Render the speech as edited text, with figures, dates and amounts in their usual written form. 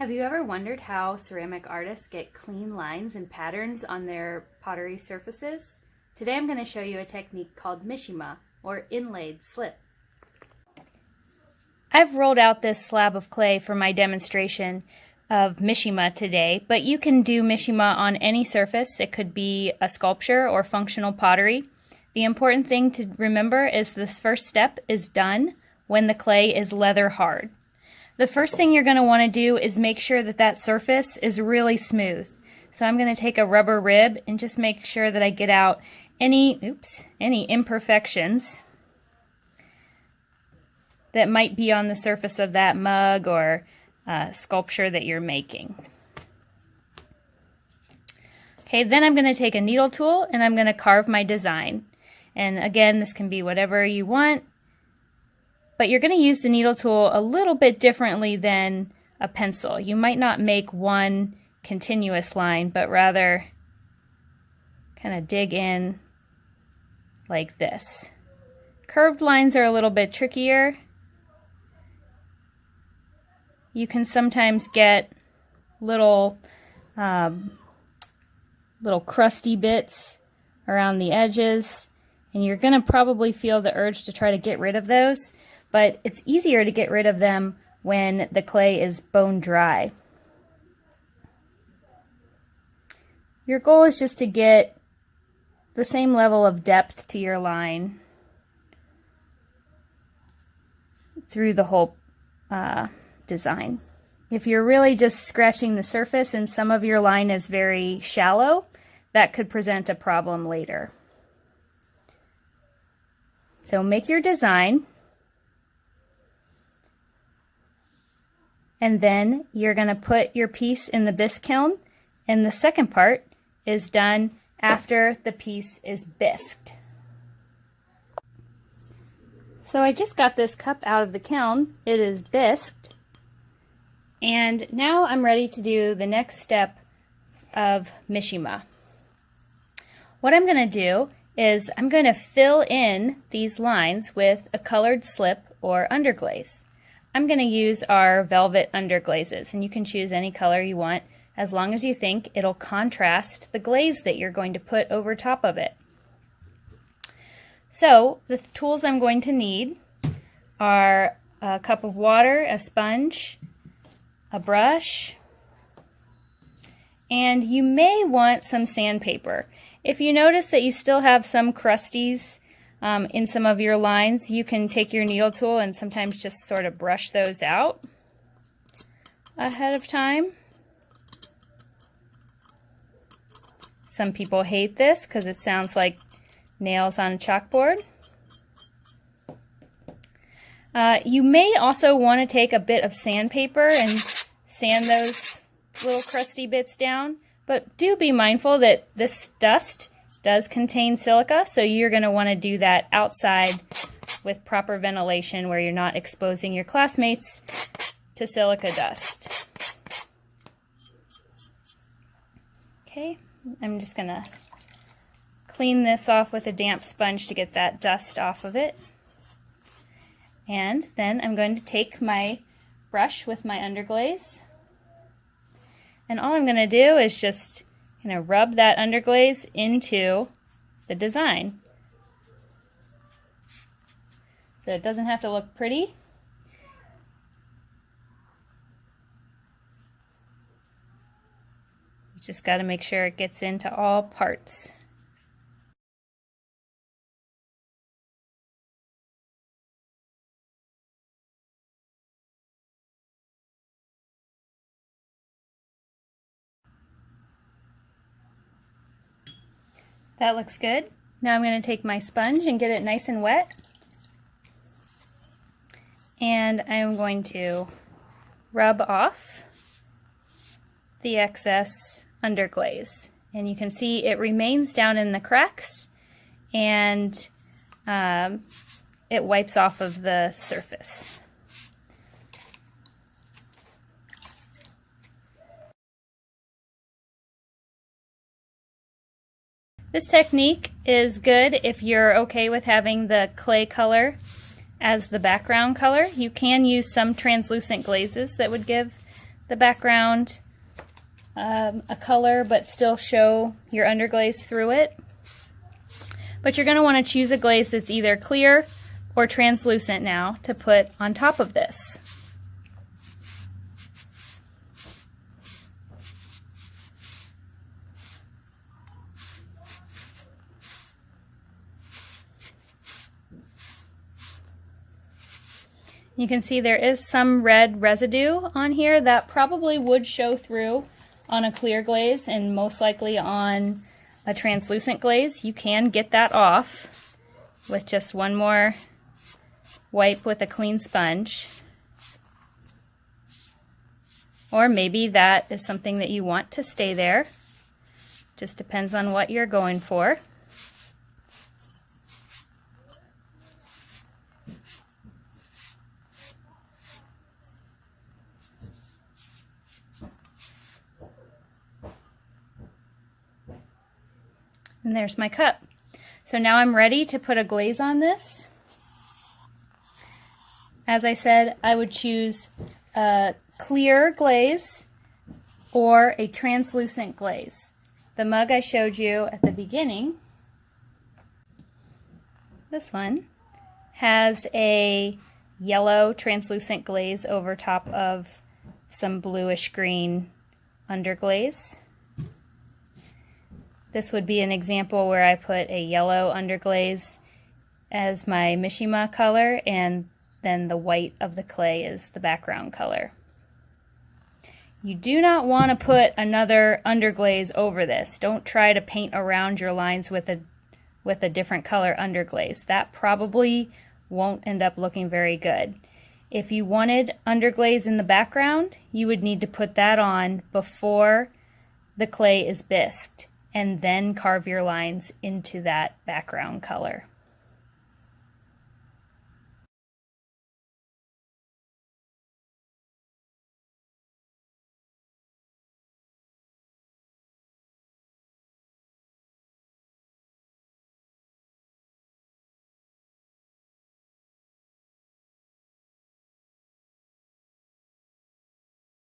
Have you ever wondered how ceramic artists get clean lines and patterns on their pottery surfaces? Today I'm going to show you a technique called Mishima, or inlaid slip. I've rolled out this slab of clay for my demonstration of Mishima today, but you can do Mishima on any surface. It could be a sculpture or functional pottery. The important thing to remember is this first step is done when the clay is leather hard. The first thing you're going to want to do is make sure that that surface is really smooth. So I'm going to take a rubber rib and just make sure that I get out any imperfections that might be on the surface of that mug or sculpture that you're making. Okay, then I'm going to take a needle tool and I'm going to carve my design. And again, this can be whatever you want, but you're going to use the needle tool a little bit differently than a pencil. You might not make one continuous line, but rather kind of dig in like this. Curved lines are a little bit trickier. You can sometimes get little crusty bits around the edges, and you're going to probably feel the urge to try to get rid of those, but it's easier to get rid of them when the clay is bone dry. Your goal is just to get the same level of depth to your line through the whole design. If you're really just scratching the surface and some of your line is very shallow, that could present a problem later. So make your design, and then you're going to put your piece in the bisque kiln, and the second part is done after the piece is bisqued. So I just got this cup out of the kiln. It is bisqued. And now I'm ready to do the next step of Mishima. What I'm going to do is I'm going to fill in these lines with a colored slip or underglaze. I'm going to use our velvet underglazes, and you can choose any color you want as long as you think it'll contrast the glaze that you're going to put over top of it. So the tools I'm going to need are a cup of water, a sponge, a brush, and you may want some sandpaper. If you notice that you still have some crusties in some of your lines, you can take your needle tool and sometimes just sort of brush those out ahead of time. Some people hate this because it sounds like nails on a chalkboard. You may also want to take a bit of sandpaper and sand those little crusty bits down, but do be mindful that this dust does contain silica, so you're going to want to do that outside with proper ventilation where you're not exposing your classmates to silica dust. Okay, I'm just going to clean this off with a damp sponge to get that dust off of it. And then I'm going to take my brush with my underglaze, and all I'm going to do is just rub that underglaze into the design. So it doesn't have to look pretty. You just got to make sure it gets into all parts. That looks good. Now I'm going to take my sponge and get it nice and wet. And I'm going to rub off the excess underglaze. And you can see it remains down in the cracks, and it wipes off of the surface. This technique is good if you're okay with having the clay color as the background color. You can use some translucent glazes that would give the background a color but still show your underglaze through it. But you're going to want to choose a glaze that's either clear or translucent now to put on top of this. You can see there is some red residue on here that probably would show through on a clear glaze and most likely on a translucent glaze. You can get that off with just one more wipe with a clean sponge. Or maybe that is something that you want to stay there. Just depends on what you're going for. And there's my cup. So now I'm ready to put a glaze on this. As I said, I would choose a clear glaze or a translucent glaze. The mug I showed you at the beginning, this one, has a yellow translucent glaze over top of some bluish green underglaze. This would be an example where I put a yellow underglaze as my Mishima color, and then the white of the clay is the background color. You do not want to put another underglaze over this. Don't try to paint around your lines with a different color underglaze. That probably won't end up looking very good. If you wanted underglaze in the background, you would need to put that on before the clay is bisqued, and then carve your lines into that background color.